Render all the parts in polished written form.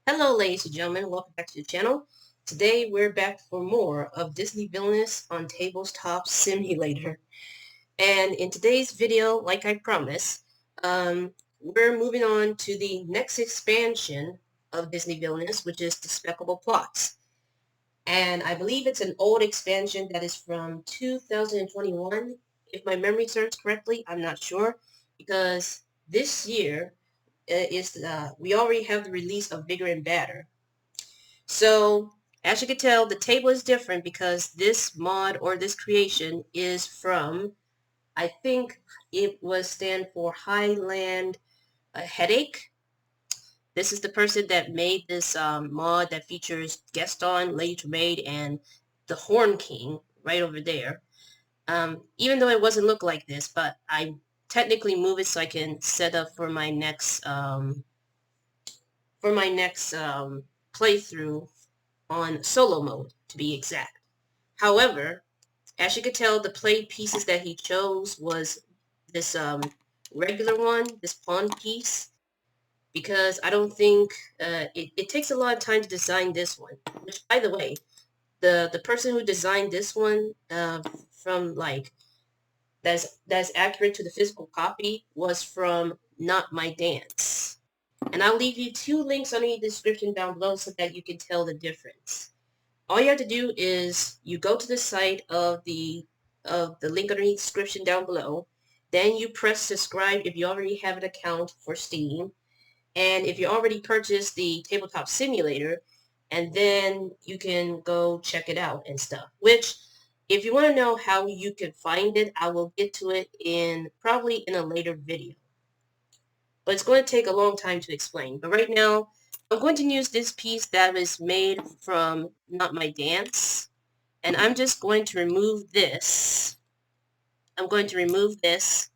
Hello, ladies and gentlemen. Welcome back to the channel. Today, we're back for more of Disney Villainous on Tabletop Simulator. And in today's video, like I promised, we're moving on to the next expansion of Disney Villainous, which is Despicable Plots. And I believe it's an old expansion that is from 2021. If my memory serves correctly, I'm not sure. Because this year we already have the release of Bigger and Badder. So, as you can tell, the table is different because this mod or this creation is from, I think it was stand for Highland Headache. This is the person that made this mod that features Gaston, Lady Tremaine, and the Horn King right over there. Even though it wasn't look like this, but I technically move it so I can set up for my next playthrough on solo mode, to be exact. However, as you could tell, the play pieces that he chose was this regular one, this pawn piece, because I don't think it takes a lot of time to design this one. Which, by the way, the person who designed this one from like that's accurate to the physical copy was from Not My Dance. And I'll leave you two links on the description down below so that you can tell the difference. All you have to do is you go to the site of the link underneath the description down below. Then you press subscribe if you already have an account for Steam. And if you already purchased the Tabletop Simulator, and then you can go check it out and stuff. Which, if you want to know how you can find it, I will get to it probably in a later video. But it's going to take a long time to explain. But right now, I'm going to use this piece that was made from Not My Dance. And I'm just going to remove this. I'm going to remove this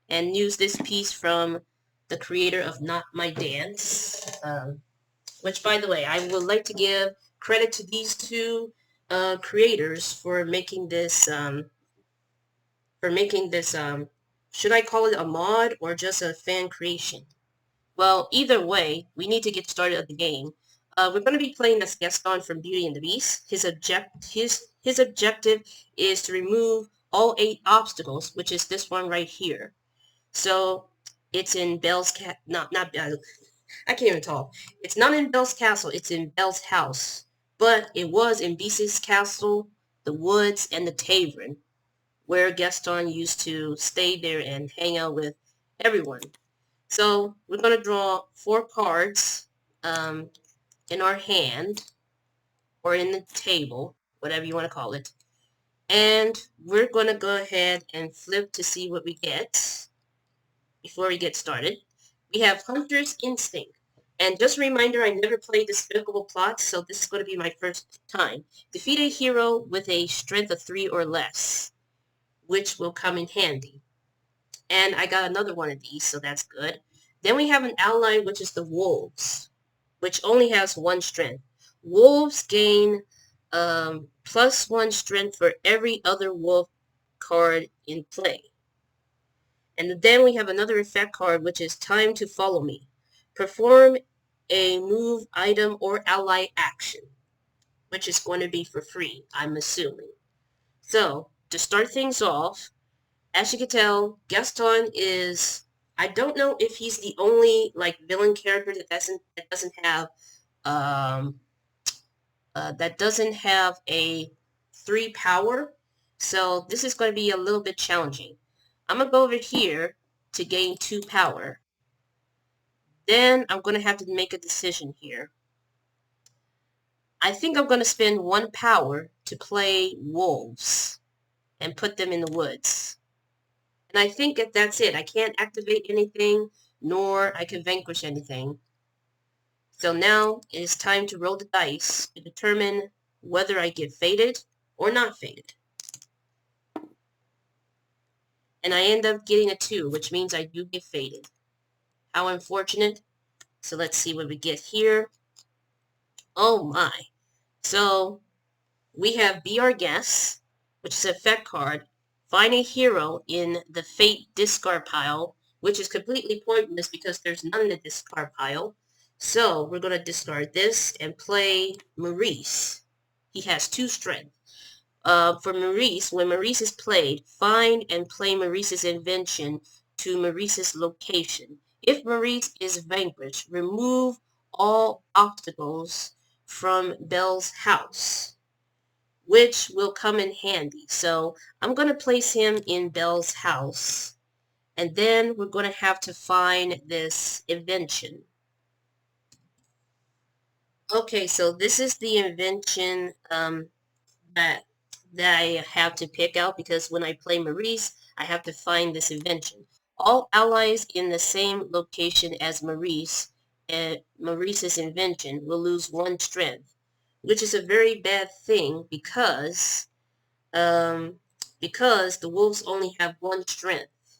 and use this piece from the creator of Not My Dance. Which, by the way, I would like to give credit to these two creators for making this, should I call it a mod or just a fan creation? Well, either way, we need to get started at the game. We're going to be playing as Gaston from Beauty and the Beast. His objective is to remove all 8 obstacles, which is this one right here. So it's in I can't even talk. It's not in Belle's castle. It's in Belle's house, but it was in Beast's castle, the woods, and the tavern, where Gaston used to stay there and hang out with everyone. So we're going to draw 4 cards in our hand or in the table, whatever you want to call it. And we're going to go ahead and flip to see what we get before we get started. We have Hunter's Instinct. And just a reminder, I never played Despicable Plots, so this is going to be my first time. Defeat a hero with a strength of 3 or less, which will come in handy. And I got another one of these, so that's good. Then we have an ally, which is the Wolves, which only has 1 strength. Wolves gain +1 strength for every other wolf card in play. And then we have another effect card, which is Time to Follow Me. Perform a move, item, or ally action, which is going to be for free, I'm assuming. So, to start things off, as you can tell, Gaston is, I don't know if he's the only like villain character that doesn't have a 3 power. So this is going to be a little bit challenging. I'm going to go over here to gain 2 power. Then I'm going to have to make a decision here. I think I'm going to spend 1 power to play wolves and put them in the woods. And I think that's it. I can't activate anything, nor I can vanquish anything. So now it is time to roll the dice to determine whether I get fated or not fated. And I end up getting a 2, which means I do get fated. How unfortunate. So let's see what we get here. Oh my. So we have Be Our Guest, which is an effect card. Find a hero in the Fate discard pile, which is completely pointless because there's none in the discard pile. So we're going to discard this and play Maurice. He has 2 strength. For Maurice, when Maurice is played, find and play Maurice's invention to Maurice's location. If Maurice is vanquished, remove all obstacles from Belle's house, which will come in handy. So I'm going to place him in Belle's house, and then we're going to have to find this invention. Okay, so this is the invention that I have to pick out, because when I play Maurice, I have to find this invention. All allies in the same location as Maurice and Maurice's invention will lose 1 strength, which is a very bad thing because the wolves only have 1 strength.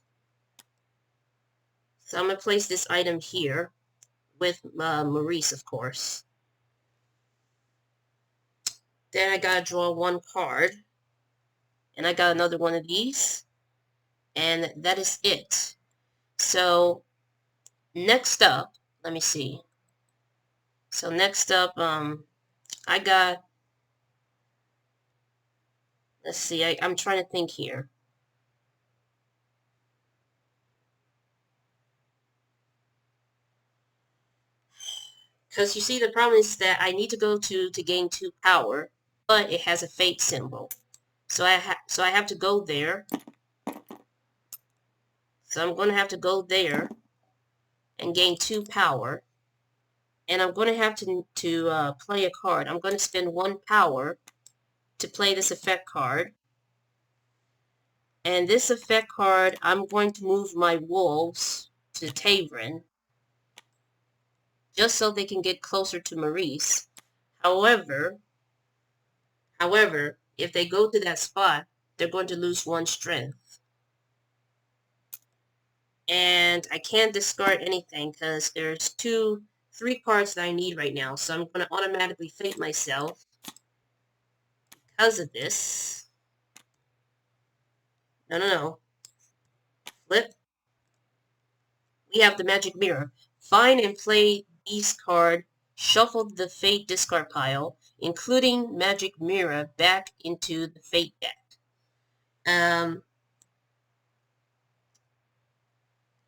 So I'm going to place this item here with Maurice, of course. Then I gotta draw 1 card. And I got another one of these. And that is it. So next up, let me see. So next up, I got, let's see, I'm trying to think here. Because you see, the problem is that I need to go to gain 2 power, but it has a fate symbol. So I have to go there. So I'm going to have to go there and gain 2 power. And I'm going to have to play a card. I'm going to spend 1 power to play this effect card. And this effect card, I'm going to move my wolves to Tavern, just so they can get closer to Maurice. However, if they go to that spot, they're going to lose 1 strength. And I can't discard anything because there's 3 cards that I need right now. So I'm going to automatically fate myself because of this. No. Flip. We have the magic mirror. Find and play Beast card. Shuffle the fate discard pile, including magic mirror, back into the fate deck.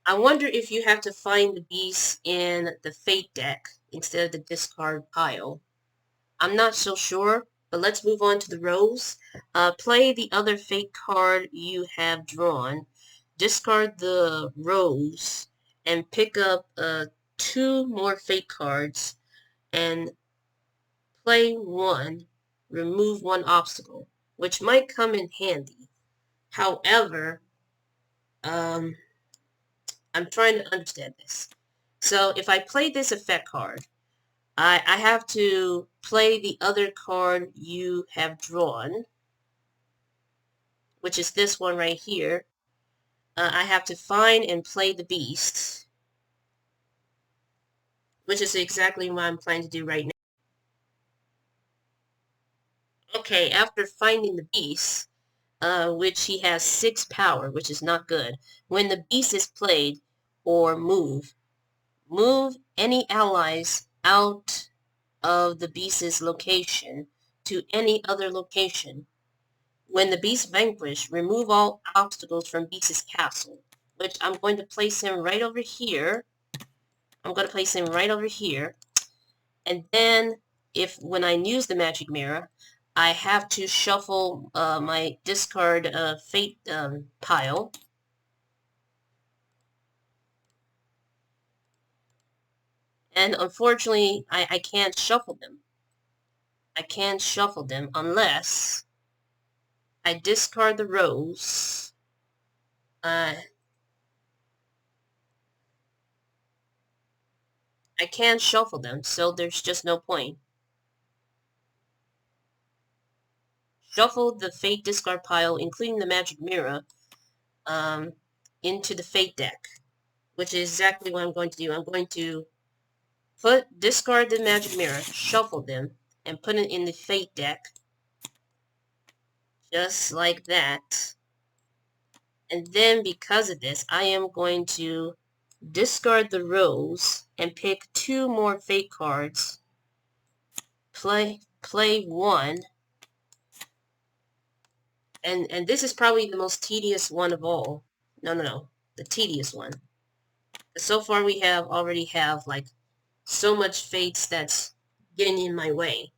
I wonder if you have to find the beast in the fate deck instead of the discard pile. I'm not so sure, but let's move on to the rows. Play the other fate card you have drawn. Discard the rows and pick up 2 more fate cards and play 1, remove 1 obstacle, which might come in handy. However, I'm trying to understand this. So if I play this effect card, I have to play the other card you have drawn, which is this one right here. I have to find and play the beast, which is exactly what I'm planning to do right now. Okay, after finding the beast, which he has 6 power, which is not good. When the beast is played or move any allies out of the beast's location to any other location. When the beast vanquished, remove all obstacles from beast's castle, which I'm going to place him right over here. And then when I use the magic mirror, I have to shuffle my discard fate pile. And unfortunately, I can't shuffle them. I can't shuffle them unless I discard the rows. I can't shuffle them, so there's just no point. Shuffle the fate discard pile, including the magic mirror, into the fate deck, which is exactly what I'm going to do. I'm going to discard the magic mirror, shuffle them, and put it in the fate deck, just like that. And then because of this, I am going to discard the rose, and pick 2 more fate cards. Play 1. And this is probably the most tedious one of all. No. The tedious one. So far we already have like so much fates that's getting in my way.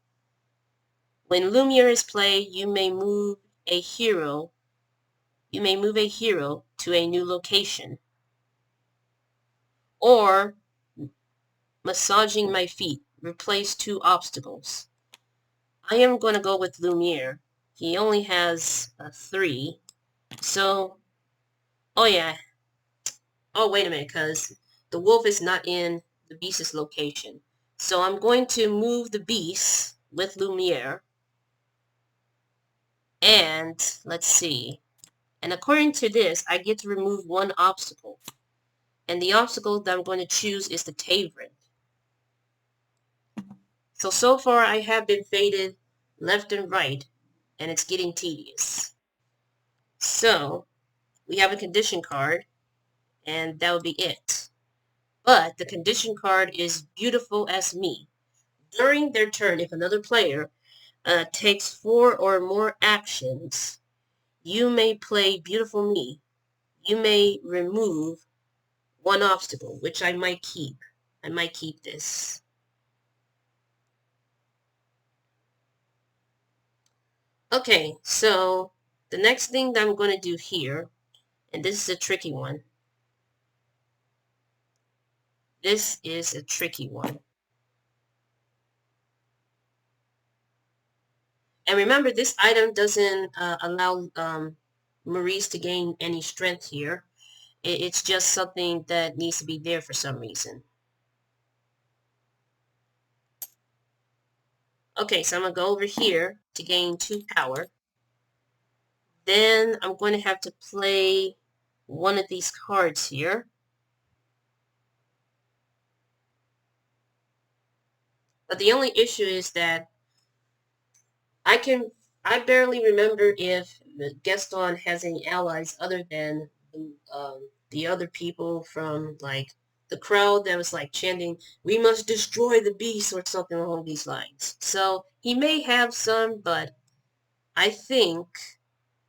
When Lumiere is played, you may move a hero to a new location. Or massaging my feet. Replace 2 obstacles. I am going to go with Lumiere. He only has 3. So, oh yeah. Oh, wait a minute, because the wolf is not in the beast's location. So I'm going to move the beast with Lumiere. And, let's see. And according to this, I get to remove 1 obstacle. And the obstacle that I'm going to choose is the Tavern. So far I have been faded left and right, and it's getting tedious. So, we have a condition card, and that would be it. But the condition card is beautiful as me. During their turn, if another player takes 4 or more actions, you may play Beautiful Me. You may remove 1 obstacle, which I might keep. I might keep this. Okay, so the next thing that I'm going to do here, and this is a tricky one. This is a tricky one. And remember, this item doesn't allow Maurice to gain any strength here. It's just something that needs to be there for some reason. Okay, so I'm going to go over here to gain 2 power. Then I'm going to have to play one of these cards here. But the only issue is that I barely remember if Gaston has any allies other than the other people from like the crowd that was like chanting, "We must destroy the beast," or something along these lines. So he may have some, but I think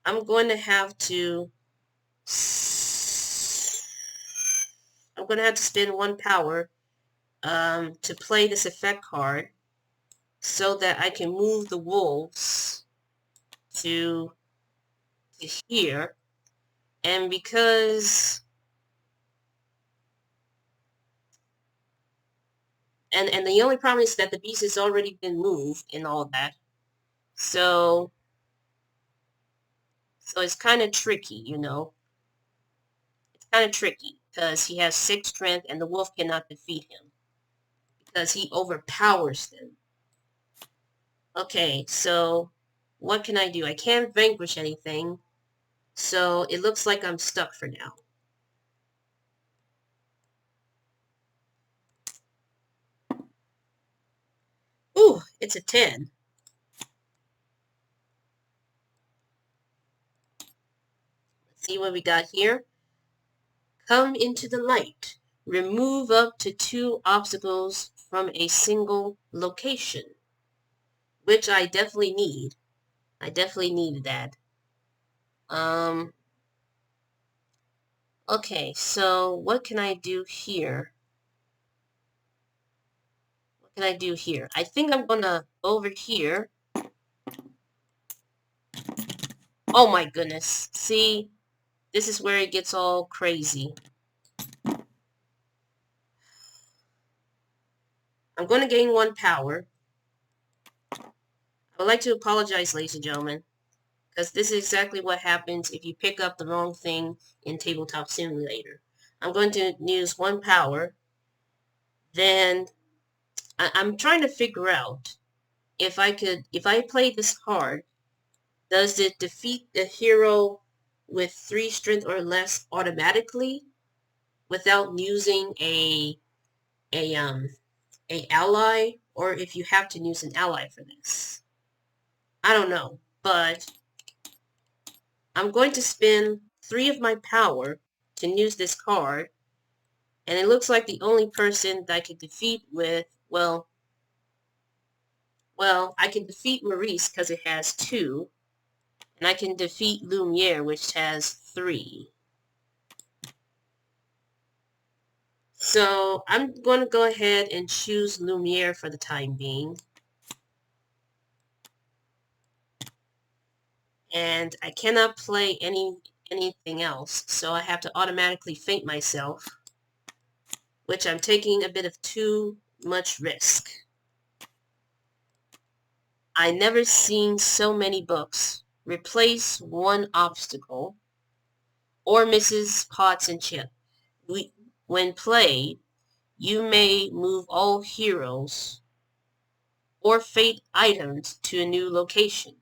I'm going to have to spend 1 power to play this effect card so that I can move the wolves to here. And because and the only problem is that the beast has already been moved and all that. So it's kind of tricky, you know. It's kind of tricky because he has 6 strength and the wolf cannot defeat him because he overpowers them. Okay, so what can I do? I can't vanquish anything. So it looks like I'm stuck for now. Ooh, it's a 10. Let's see what we got here. Come into the light. Remove up to 2 obstacles from a single location. Which I definitely need. I definitely needed that. Okay, so what can I do here? What can I do here? I think I'm gonna go over here. Oh my goodness. See? This is where it gets all crazy. I'm going to gain 1 power. I would like to apologize, ladies and gentlemen, because this is exactly what happens if you pick up the wrong thing in Tabletop Simulator. I'm going to use 1 power. Then I'm trying to figure out if I play this card, does it defeat the hero with 3 strength or less automatically without using a ally, or if you have to use an ally for this? I don't know, but I'm going to spend 3 of my power to use this card, And it looks like the only person that I could defeat with, well, I can defeat Maurice because it has 2. And I can defeat Lumiere, which has 3. So I'm going to go ahead and choose Lumiere for the time being. And I cannot play anything else, so I have to automatically faint myself, which I'm taking a bit of too much risk. I never seen so many books. Replace one obstacle, or Mrs. Potts and Chip. When played, you may move all heroes or fate items to a new location.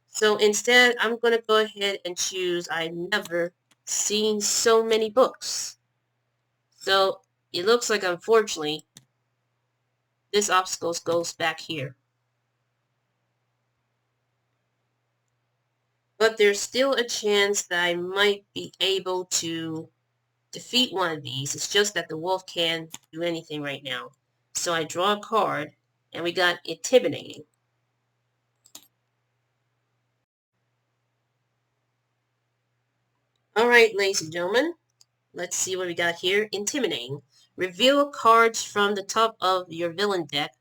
So instead, I'm going to go ahead and choose I've never seen so many books. So it looks like, unfortunately, this obstacle goes back here. But there's still a chance that I might be able to defeat one of these. It's just that the wolf can't do anything right now. So I draw a card, and we got Intimidating. Alright, ladies and gentlemen, let's see what we got here. Intimidating. Reveal cards from the top of your villain deck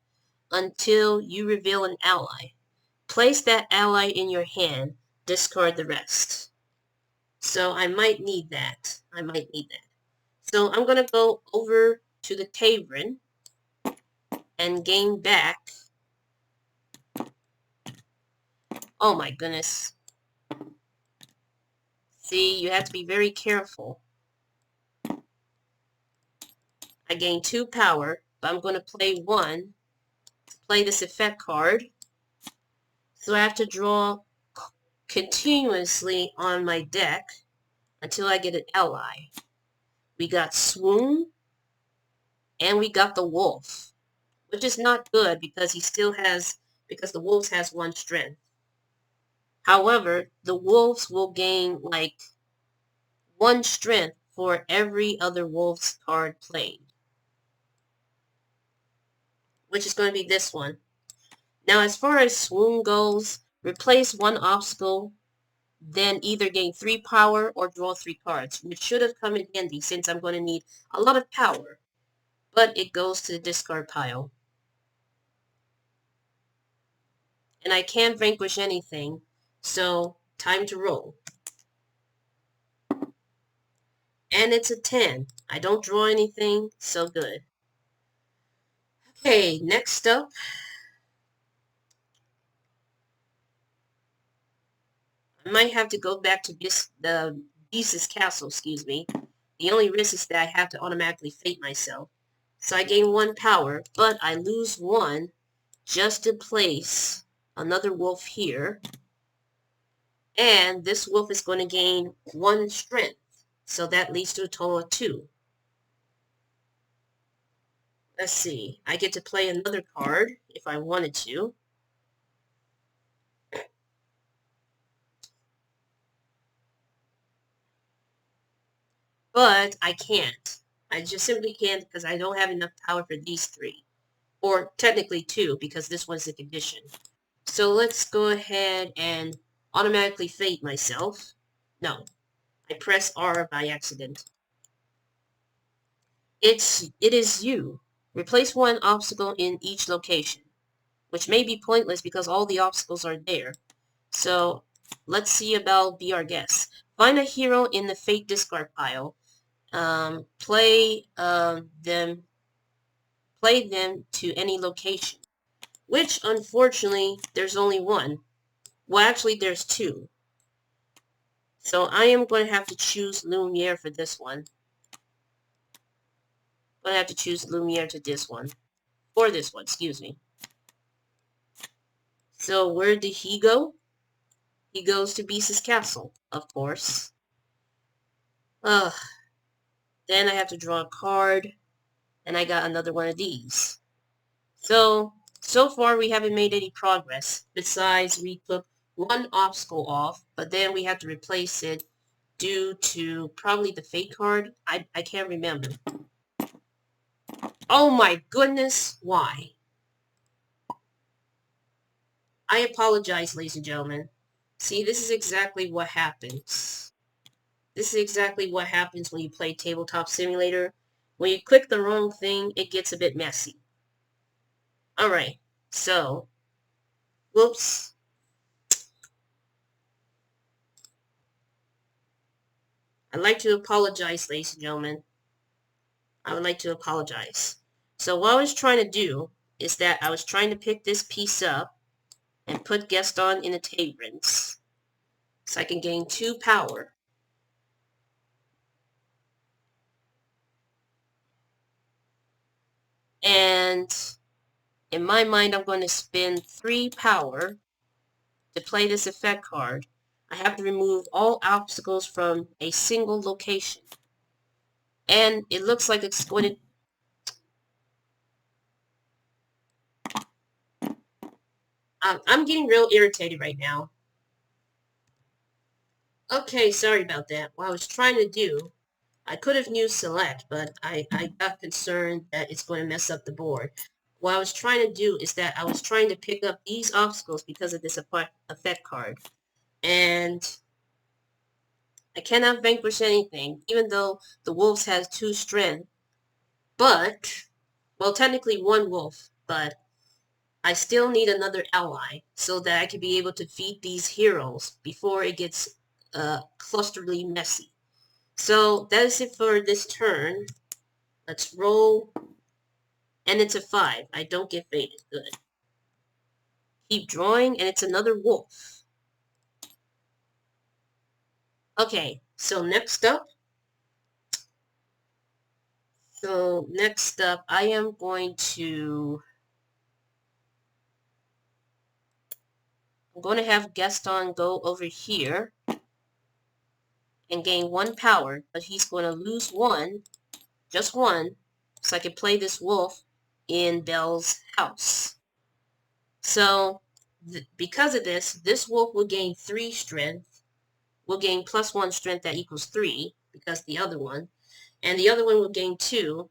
until you reveal an ally. Place that ally in your hand, discard the rest. So I might need that. So I'm going to go over to the tavern and gain back. Oh my goodness. See, you have to be very careful. I gain 2 power, but I'm going to play 1 to play this effect card. So I have to draw continuously on my deck until I get an ally. We got Swoon, and we got the Wolf, which is not good because the Wolf has 1 strength. However, the Wolves will gain like 1 strength for every other Wolf's card played, which is going to be this one. Now, as far as Swoon goes, replace 1 obstacle, then either gain 3 power or draw 3 cards, which should have come in handy since I'm going to need a lot of power. But it goes to the discard pile. And I can't vanquish anything, so time to roll. And it's a 10. I don't draw anything, so good. Okay, next up, I might have to go back to the Beast's Castle, excuse me. The only risk is that I have to automatically fate myself. So I gain 1 power, but I lose 1 just to place another wolf here. And this wolf is going to gain 1 strength. So that leads to a total of 2. Let's see. I get to play another card if I wanted to. But I can't. I just simply can't because I don't have enough power for these 3. Or technically 2 because this one's a condition. So let's go ahead and automatically fate myself. No. I press R by accident. It is you. Replace 1 obstacle in each location, which may be pointless because all the obstacles are there. So let's see about Be Our Guest. Find a hero in the fate discard pile. Play them to any location, which unfortunately there's only 1. Well, actually there's 2. So I am going to have to choose Lumiere for this one. I'm going to have to choose Lumiere to this one. For this one, excuse me. So where did he go? He goes to Beast's Castle, of course. Ugh. Then I have to draw a card. And I got another one of these. So far we haven't made any progress. Besides, we took 1 obstacle off, but then we have to replace it due to probably the fate card. I can't remember. Oh my goodness, why? I apologize, ladies and gentlemen. See, this is exactly what happens. This is exactly what happens when you play Tabletop Simulator. When you click the wrong thing, it gets a bit messy. Alright, so, whoops. I'd like to apologize, ladies and gentlemen. I would like to apologize. So what I was trying to do is that I was trying to pick this piece up and put Gaston in the Tavrins so I can gain 2 power. And in my mind, I'm going to spend 3 power to play this effect card. I have to remove all obstacles from a single location. And it looks like it's going to... I'm getting real irritated right now. Okay, sorry about that. What I was trying to do, I could have used select, but I got concerned that it's going to mess up the board. What I was trying to do is that I was trying to pick up these obstacles because of this effect card. And I cannot vanquish anything, even though the wolves has 2 strength. But, well, technically 1 wolf, but I still need another ally so that I can be able to defeat these heroes before it gets clusterly messy. So that is it for this turn. Let's roll. And it's a 5. I don't get faded. Good. Keep drawing, and it's another wolf. Okay, so next up. I am going to... I'm going to have Gaston go over here and gain 1 power, but he's going to lose 1, just 1, so I can play this wolf in Belle's house. So, because of this, this wolf will gain 3 strength, will gain +1 strength that equals 3, because the other one, and the other one will gain 2,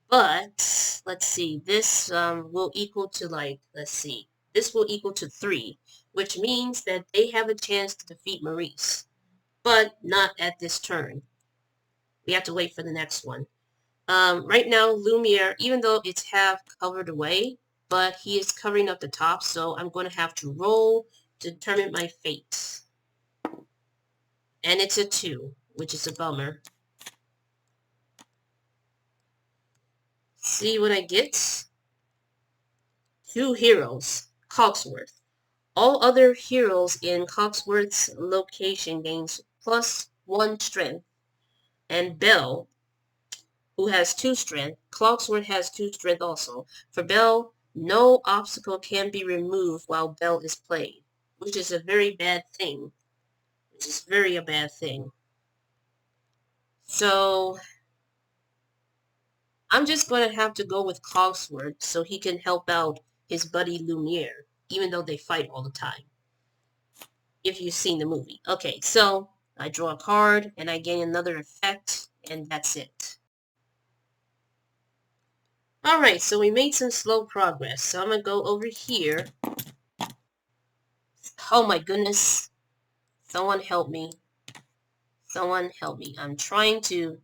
but, let's see, this will equal to, like, let's see, this will equal to 3, which means that they have a chance to defeat Maurice, but not at this turn. We have to wait for the next one. Right now, Lumiere, even though it's half covered away, but he is covering up the top, so I'm going to have to roll to determine my fate. And it's a 2, which is a bummer. See what I get? 2 heroes. Cogsworth. All other heroes in Cogsworth's location gains +1 strength. And Belle, who has 2 strength. Cogsworth has 2 strength also. For Belle, no obstacle can be removed while Belle is played, which is a very bad thing. Which is very a bad thing. So, I'm just going to have to go with Cogsworth so he can help out his buddy Lumiere, even though they fight all the time. If you've seen the movie. Okay, so I draw a card and I gain another effect, and that's it. Alright, so we made some slow progress. So I'm going to go over here. Oh my goodness. Someone help me. Someone help me. I'm trying to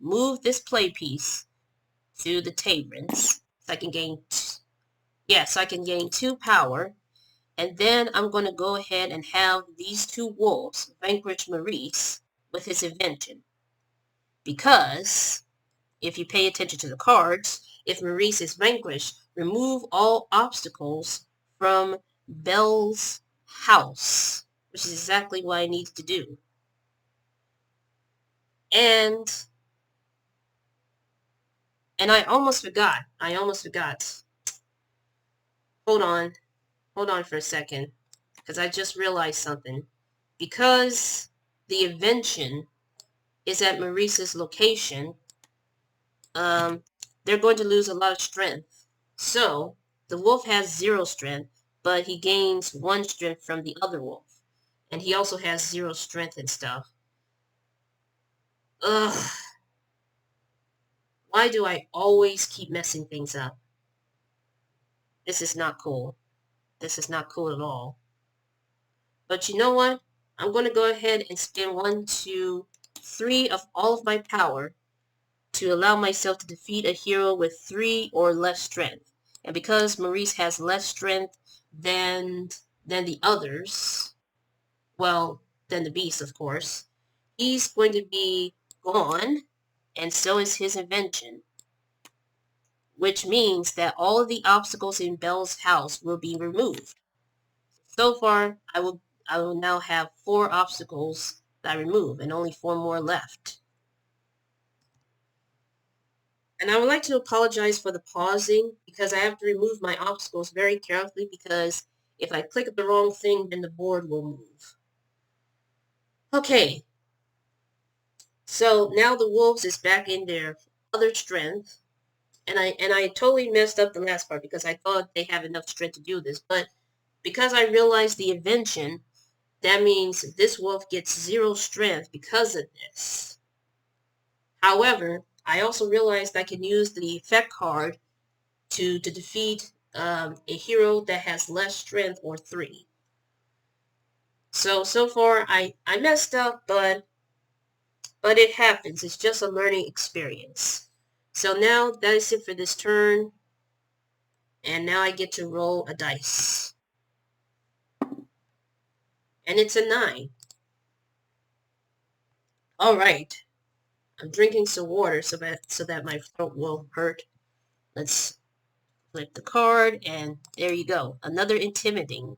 move this play piece to the Tavrins. So I can gain... so I can gain 2 power. And then I'm going to go ahead and have these 2 wolves vanquish Maurice with his invention. Because, if you pay attention to the cards, if Maurice is vanquished, remove all obstacles from Belle's house, which is exactly what I need to do. And I almost forgot. Hold on for a second, because I just realized something. Because the invention is at Maurice's location, they're going to lose a lot of strength. So, the wolf has 0 strength, but he gains 1 strength from the other wolf. And he also has 0 strength and stuff. Ugh. Why do I always keep messing things up? This is not cool. This is not cool at all. But you know what? I'm going to go ahead and spend 1, 2, 3 of all of my power to allow myself to defeat a hero with 3 or less strength. And because Maurice has less strength than the others, well, than the beast, of course, he's going to be gone, and so is his invention, which means that all of the obstacles in Belle's house will be removed. So far, I will now have 4 obstacles that I remove, and only 4 more left. And I would like to apologize for the pausing, because I have to remove my obstacles very carefully, because if I click the wrong thing, then the board will move. Okay, so now the wolves is back in their other strength, and I totally messed up the last part, because I thought they have enough strength to do this, but because I realized the invention, that means this wolf gets 0 strength because of this. However, I also realized I can use the effect card to defeat a hero that has less strength or 3. So far I messed up, but it happens. It's just a learning experience. So now that is it for this turn. And now I get to roll a dice. And it's a 9. Alright. I'm drinking some water so that my throat will hurt. Let's flip the card, and there you go. Another intimidating,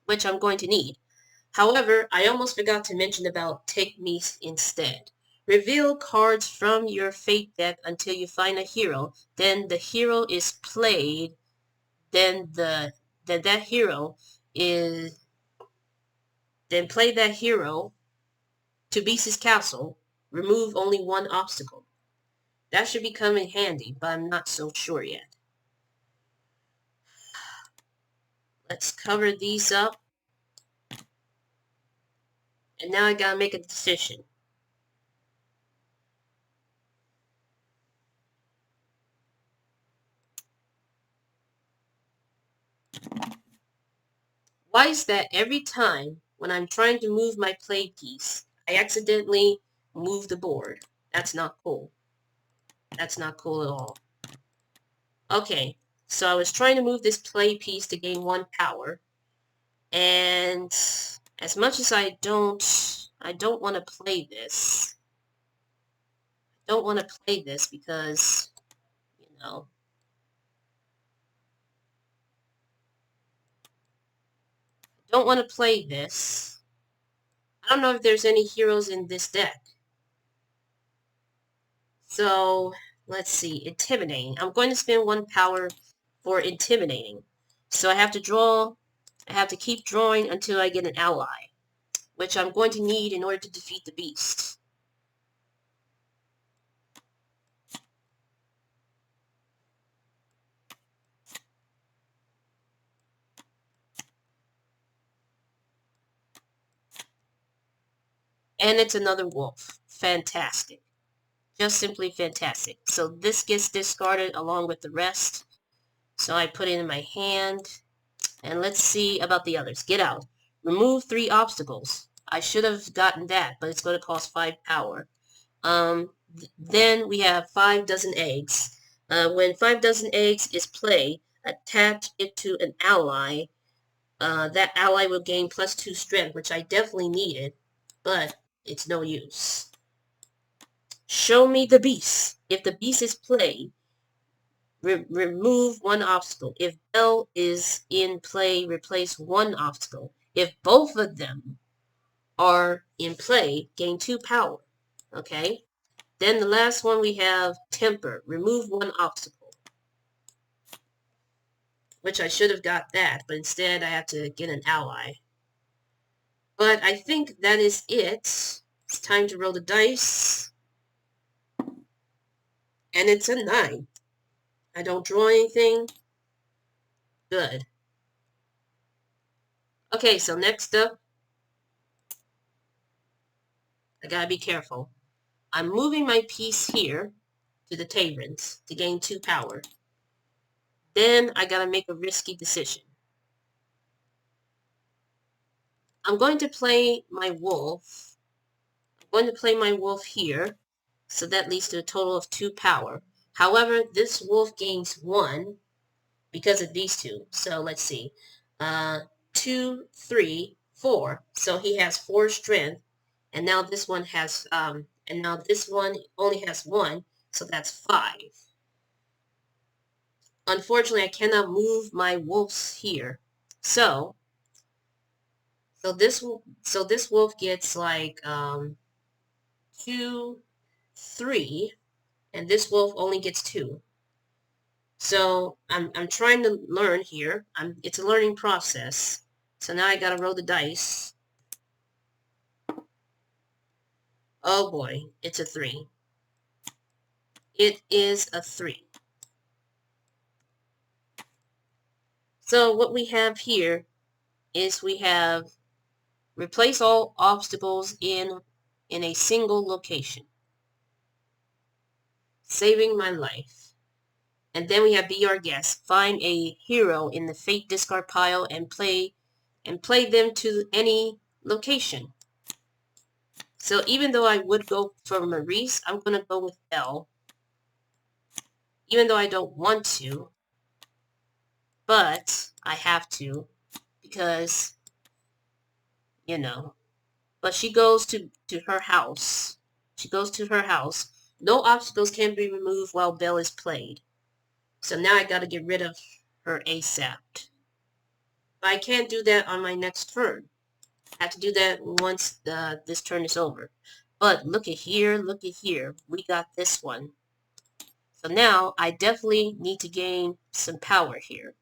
which I'm going to need. However, I almost forgot to mention about Take Me instead. Reveal cards from your fate deck until you find a hero. Then the hero is played. Then that hero is then play that hero to Beast's Castle. Remove only 1 obstacle. That should be coming handy, but I'm not so sure yet. Let's cover these up. And now I gotta make a decision. Why is that every time when I'm trying to move my play piece, I accidentally move the board? That's not cool. That's not cool at all. Okay, so I was trying to move this play piece to gain 1 power. And as much as I don't want to play this. I don't want to play this because, you know, I don't want to play this. I don't know if there's any heroes in this deck. So, let's see. Intimidating. I'm going to spend 1 power for intimidating. So I have to keep drawing until I get an ally, which I'm going to need in order to defeat the beast. And it's another wolf. Fantastic. Just simply fantastic. So this gets discarded along with the rest. So I put it in my hand. And let's see about the others. Get out. Remove 3 obstacles. I should have gotten that, but it's going to cost 5 power. Then we have 5 dozen eggs. When 5 dozen eggs is played, attach it to an ally. That ally will gain +2 strength, which I definitely needed, but it's no use. Show me the beast. If the beast is played, remove 1 obstacle. If Belle is in play, replace 1 obstacle. If both of them are in play, gain 2 power. Okay? Then the last one we have Temper. Remove 1 obstacle. Which I should have got that, but instead I have to get an ally. But I think that is it. It's time to roll the dice. And it's a 9. I don't draw anything. Good. Okay, so next up, I gotta be careful. I'm moving my piece here to the taverns to gain 2 power. Then I gotta make a risky decision. I'm going to play my wolf. I'm going to play my wolf here. So that leads to a total of 2 power. However, this wolf gains 1 because of these two. So let's see. 2, 3, 4. So he has 4 strength. And now this one has, and now this one only has 1. So that's 5. Unfortunately, I cannot move my wolves here. So, so this wolf gets like 2, 3, and this wolf only gets 2. So I'm trying to learn here. It's a learning process. So now I gotta roll the dice. Oh boy, it's a 3. It is a 3. So what we have here is we have replace all obstacles in a single location, saving my life. And then we have Be Our Guest. Find a hero in the Fate discard pile and play them to any location. So even though I would go for Maurice, I'm going to go with Belle. Even though I don't want to, but I have to because, you know. But she goes to her house. She goes to her house. No obstacles can be removed while Belle is played. So now I got to get rid of her ASAP. But I can't do that on my next turn. I have to do that once this turn is over. But look at here, look at here. We got this one. So now I definitely need to gain some power here.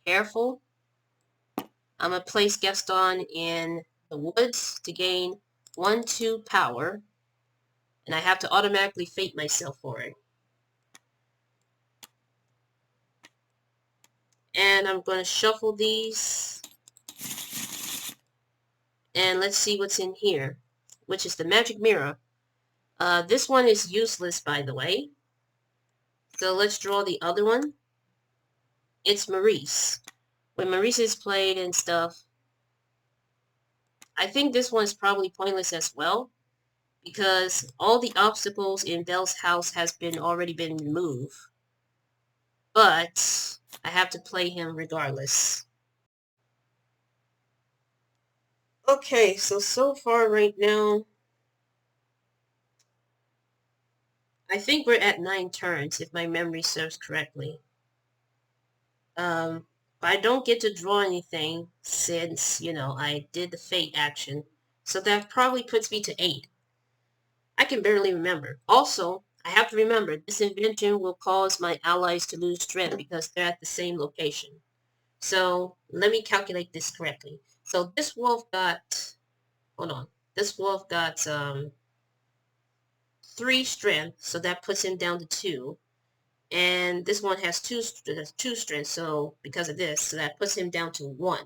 Careful. I'm going to place Gaston in the woods to gain 1, 2 power. And I have to automatically fate myself for it. And I'm going to shuffle these. And let's see what's in here, which is the magic mirror. This one is useless, by the way. So let's draw the other one. It's Maurice. When Maurice is played and stuff, I think this one is probably pointless as well, because all the obstacles in Belle's house has already been removed. But I have to play him regardless. Okay, so far right now, I think we're at 9 turns, if my memory serves correctly. But I don't get to draw anything since, I did the fate action. So that probably puts me to 8. I can barely remember. Also, I have to remember, this invention will cause my allies to lose strength because they're at the same location. So, let me calculate this correctly. So, this wolf got, hold on, this wolf got 3 strength, so that puts him down to 2. And this one has 2 strength, so because of this, so that puts him down to 1.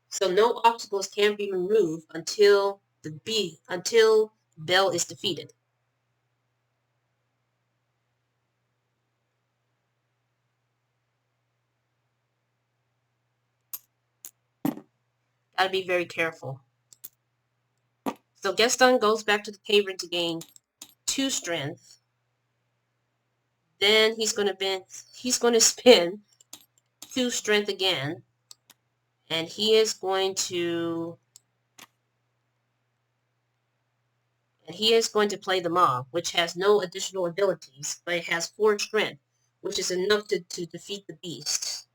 So no obstacles can be removed until Belle is defeated. Gotta be very careful. So Gaston goes back to the cavern to gain 2 strength. Then he's gonna spend 2 strength again, and he is going to play the mob, which has no additional abilities, but it has 4 strength, which is enough to defeat the beast.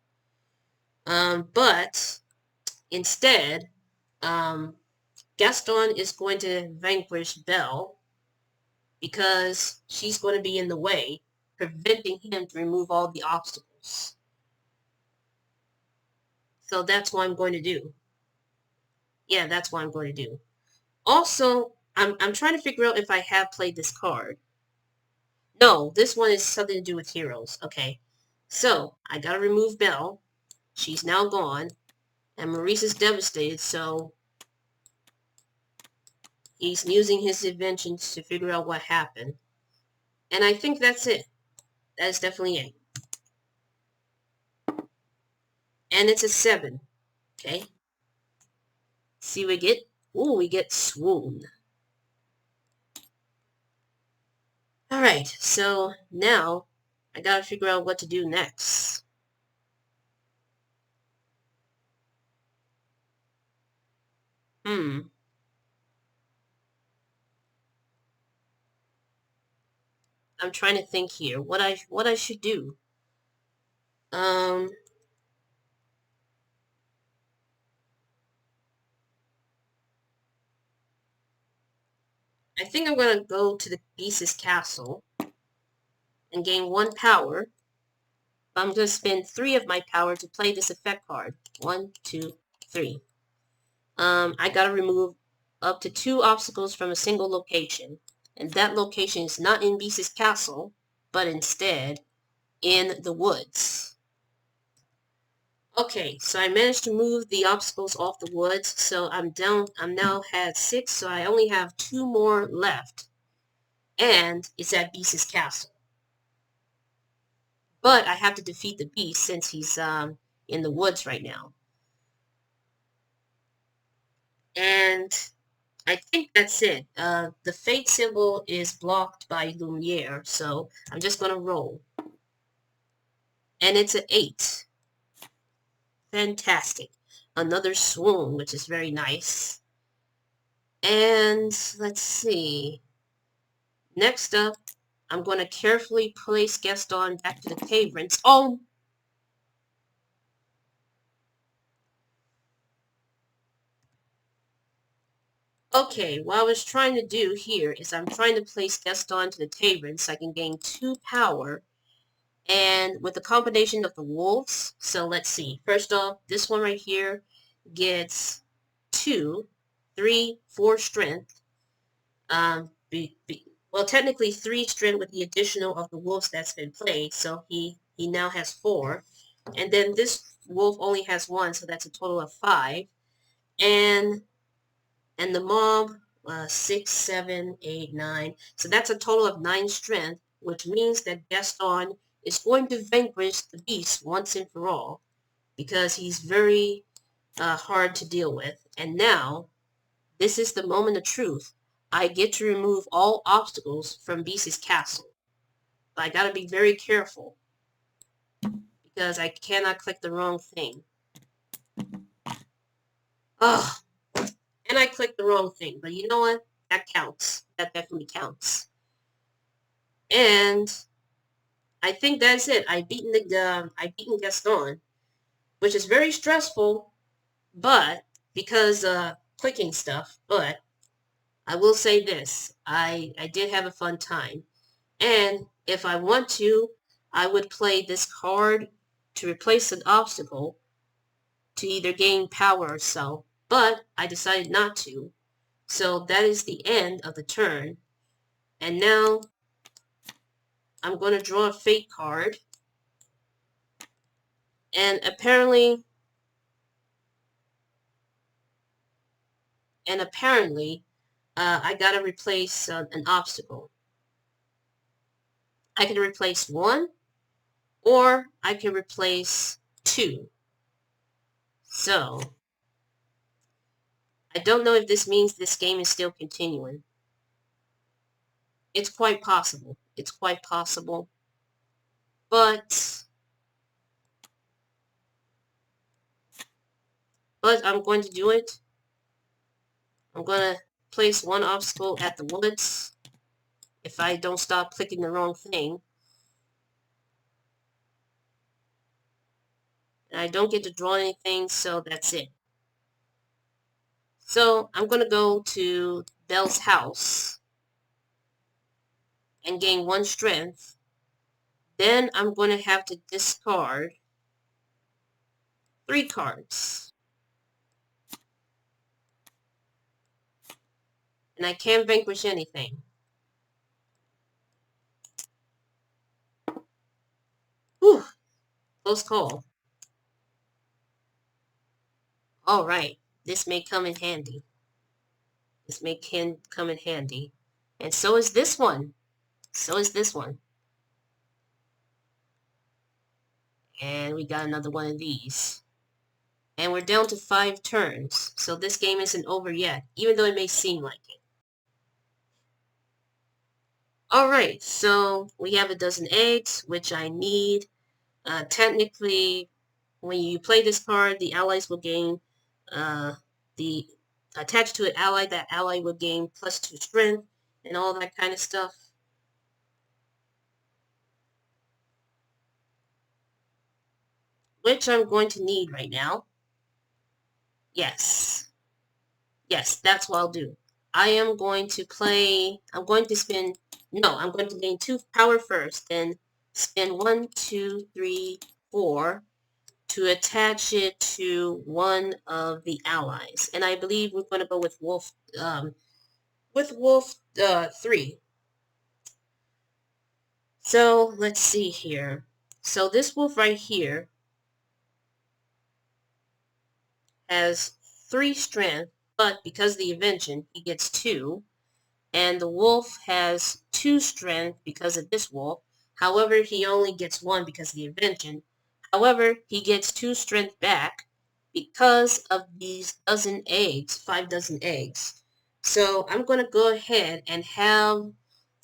But instead, Gaston is going to vanquish Belle because she's going to be in the way, preventing him to remove all the obstacles. So that's what I'm going to do. Yeah, that's what I'm going to do. Also, I'm trying to figure out if I have played this card. No, this one is something to do with heroes. Okay. So, I gotta remove Belle. She's now gone. And Maurice is devastated, so he's using his inventions to figure out what happened. And I think that's it. That's definitely it. And it's a 7. Okay. See what we get? Ooh, we get Swoon. Alright, so now I gotta figure out what to do next. I'm trying to think here. What I should do. Um I think I'm gonna go to the Beast's castle and gain 1 power. I'm gonna spend 3 of my power to play this effect card. 1, 2, 3. I gotta remove up to 2 obstacles from a single location. And that location is not in Beast's castle, but instead in the woods. Okay, so I managed to move the obstacles off the woods, so I'm now had 6, so I only have 2 more left. And it's at Beast's castle. But I have to defeat the Beast since he's in the woods right now. And I think that's it. The fate symbol is blocked by Lumiere, so I'm just going to roll. And it's an 8. Fantastic. Another swoon, which is very nice. And let's see. Next up, I'm going to carefully place Gaston back to the caverns. Oh! Okay, what I was trying to do here is I'm trying to place Gaston to the Tavern so I can gain 2 power. And with the combination of the wolves, so let's see. First off, this one right here gets 2, 3, 4 strength. Well, technically 3 strength with the additional of the wolves that's been played. So he now has 4. And then this wolf only has 1, so that's a total of 5. And the mob, 6, 7, 8, 9. So that's a total of 9 strength, which means that Gaston is going to vanquish the beast once and for all, because he's very hard to deal with. And now, this is the moment of truth. I get to remove all obstacles from Beast's castle. But I gotta be very careful, because I cannot click the wrong thing. Ugh. And I clicked the wrong thing, but you know what? That counts. That definitely counts. And I think that's it. I beaten Gaston, which is very stressful, but because clicking stuff. But I will say this: I did have a fun time, and if I want to, I would play this card to replace an obstacle to either gain power or so. But I decided not to, so that is the end of the turn. And now I'm going to draw a fate card, and apparently I gotta replace an obstacle. I can replace 1, or I can replace 2. So, I don't know if this means this game is still continuing. It's quite possible. It's quite possible. But I'm going to do it. I'm going to place 1 obstacle at the woods if I don't stop clicking the wrong thing. And I don't get to draw anything, so that's it. So I'm going to go to Belle's house and gain 1 strength. Then I'm going to have to discard 3 cards. And I can't vanquish anything. Close call. All right. This may come in handy. This can come in handy. And so is this one. So is this one. And we got another one of these. And we're down to 5 turns. So this game isn't over yet, even though it may seem like it. Alright, so we have a dozen eggs, which I need. Technically, when you play this card, the allies will gain the attached to an ally, that ally will gain +2 strength and all that kind of stuff. Which I'm going to need right now. Yes. Yes, that's what I'll do. I am going to play, I'm going to spend, no, I'm going to gain 2 power first, then spend 1, 2, 3, 4 to attach it to one of the allies. And I believe we're going to go with Wolf 3. So let's see here. So this wolf right here has 3 strength, but because of the invention, he gets 2. And the wolf has 2 strength because of this wolf. However, he only gets 1 because of the invention. However, he gets 2 strength back because of these 5 dozen eggs. So I'm going to go ahead and have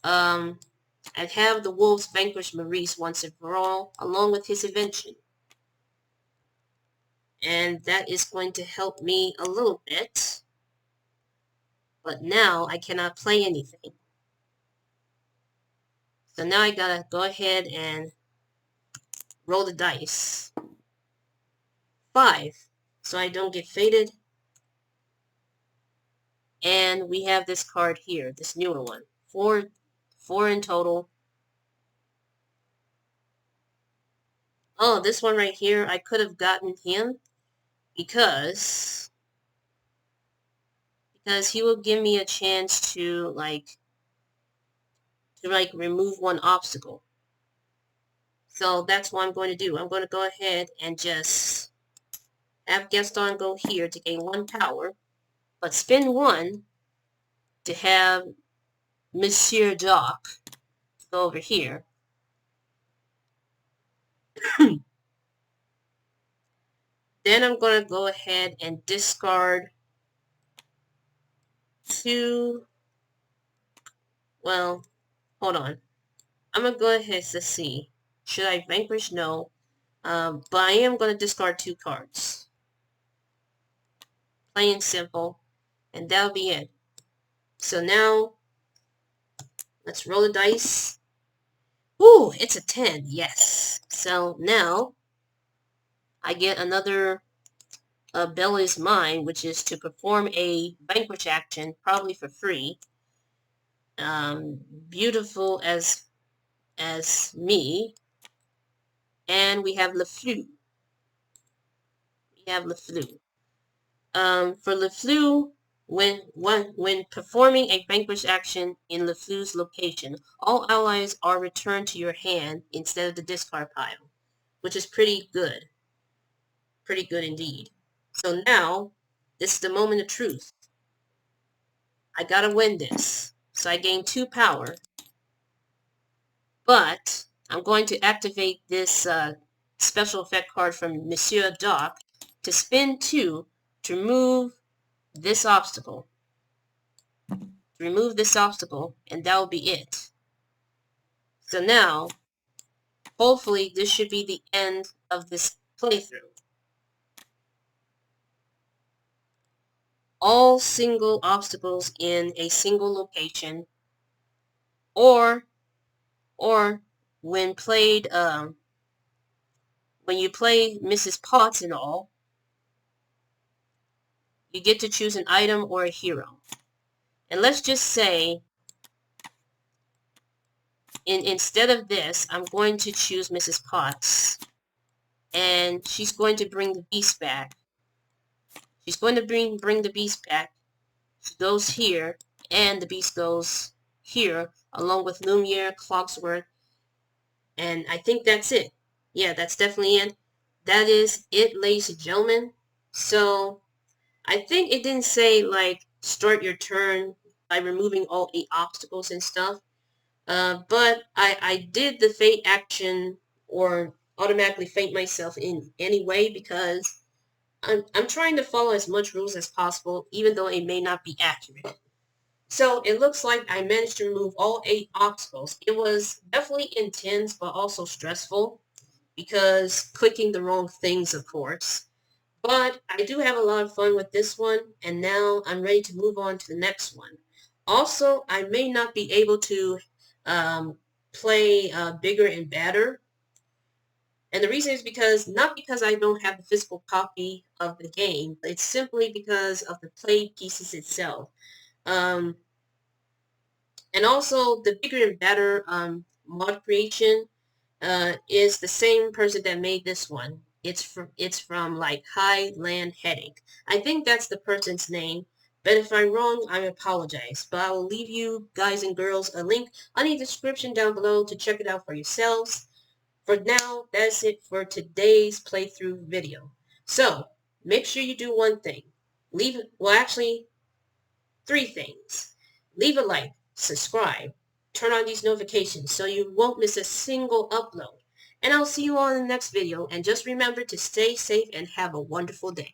the wolves vanquish Maurice once and for all, along with his invention. And that is going to help me a little bit. But now I cannot play anything. So now I gotta go ahead and roll the dice. 5, so I don't get faded. And we have this card here, this newer one. 4 in total. Oh, this one right here, I could have gotten him because he will give me a chance to like remove one obstacle. So that's what I'm going to do. I'm going to go ahead and just have Gaston go here to gain 1 power, but spend 1 to have Monsieur Doc go over here. Then I'm going to go ahead and discard 2. Well, hold on. I'm going to go ahead to see. Should I vanquish? No. But I am going to discard 2 cards. Plain and simple. And that'll be it. So now, let's roll the dice. Ooh, it's a 10. Yes. So now, I get another Bell is Mine, which is to perform a vanquish action, probably for free. Beautiful as me. And we have Le Flou. For Le Flou, when performing a vanquish action in Le Flou's location, all allies are returned to your hand instead of the discard pile, which is pretty good. Pretty good indeed. So now, this is the moment of truth. I gotta win this. So I gain 2 power. But I'm going to activate this special effect card from Monsieur Doc to spend 2 to remove this obstacle. And that will be it. So now, hopefully, this should be the end of this playthrough. All single obstacles in a single location, or when played, when you play Mrs. Potts and all, you get to choose an item or a hero. And let's just say, instead of this, I'm going to choose Mrs. Potts. And she's going to bring the beast back. She's going to bring the beast back. She goes here, and the beast goes here, along with Lumiere, Clocksworth, and I think that's it. Yeah, that's definitely it. That is it, ladies and gentlemen. So I think it didn't say like start your turn by removing all 8 obstacles and stuff. But I did the faint action or automatically faint myself in anyway because I'm trying to follow as much rules as possible, even though it may not be accurate. So it looks like I managed to remove all 8 obstacles. It was definitely intense, but also stressful because clicking the wrong things, of course. But I do have a lot of fun with this one, and now I'm ready to move on to the next one. Also, I may not be able to um, play bigger and badder, and the reason is not because I don't have the physical copy of the game, but it's simply because of the play pieces itself. Um, and also, the bigger and better mod creation is the same person that made this one. It's from like Highland Headache. I think that's the person's name. But if I'm wrong, I apologize. But I will leave you guys and girls a link on the description down below to check it out for yourselves. For now, that's it for today's playthrough video. So, make sure you do one thing. Well, actually, 3 things. Leave a like, subscribe, turn on these notifications so you won't miss a single upload. And I'll see you all in the next video. And just remember to stay safe and have a wonderful day.